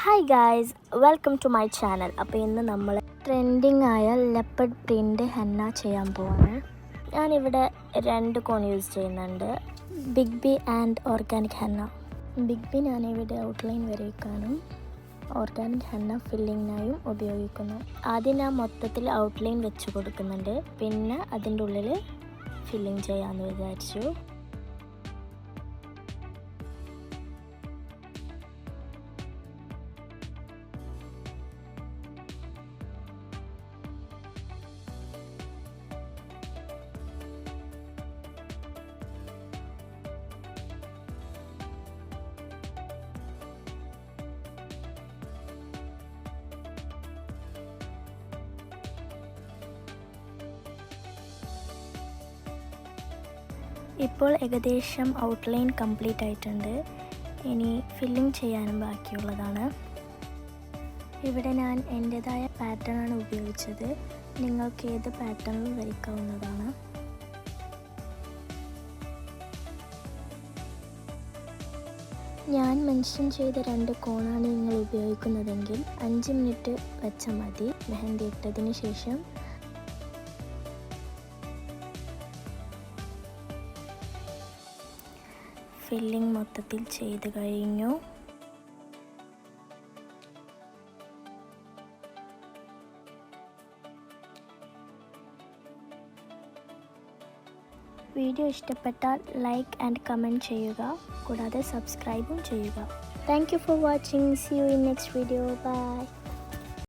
Hi guys, welcome to my channel. അപ്പോൾ ഇന്ന് നമ്മൾ ട്രെൻഡിങ് ആയ ലെപ്പഡ് പ്രിൻ്റ് ഹെന്ന ചെയ്യാൻ പോവാണ്. ഞാനിവിടെ 2 കോൺ യൂസ് ചെയ്യുന്നുണ്ട്, big B and organic henna. Big B ഞാനിവിടെ ഔട്ട്ലൈൻ വരയ്ക്കാനും ഓർഗാനിക് ഹെന്ന ഫില്ലിങ്ങിനായും ഉപയോഗിക്കുന്നു. ആദ്യം ഞാൻ മൊത്തത്തിൽ ഔട്ട്ലൈൻ വെച്ച് കൊടുക്കുന്നുണ്ട്, പിന്നെ അതിൻ്റെ ഉള്ളിൽ ഫില്ലിങ് ചെയ്യാമെന്ന് വിചാരിച്ചു. ഇപ്പോൾ ഏകദേശം ഔട്ട്ലൈൻ കംപ്ലീറ്റ് ആയിട്ടുണ്ട്. ഇനി ഫില്ലിംഗ് ചെയ്യാനും ബാക്കിയുള്ളതാണ്. ഇവിടെ ഞാൻ എൻ്റേതായ പാറ്റേണാണ് ഉപയോഗിച്ചത്. നിങ്ങൾക്ക് ഏത് പാറ്റേണിലും വരയ്ക്കാവുന്നതാണ്. ഞാൻ മെൻഷൻ ചെയ്ത 2 കോണാണ് നിങ്ങൾ ഉപയോഗിക്കുന്നതെങ്കിൽ 5 മിനിറ്റ് വെച്ചാൽ മതി. മെഹന്തി ഇട്ടതിന് ശേഷം ഫില്ലിംഗ് മൊത്തത്തിൽ ചെയ്ത് കഴിഞ്ഞു. വീഡിയോ ഇഷ്ടപ്പെട്ടാൽ ലൈക്ക് ആൻഡ് കമൻറ്റ് ചെയ്യുക, കൂടാതെ സബ്സ്ക്രൈബും ചെയ്യുക. Thank you for watching. See you in next video. By.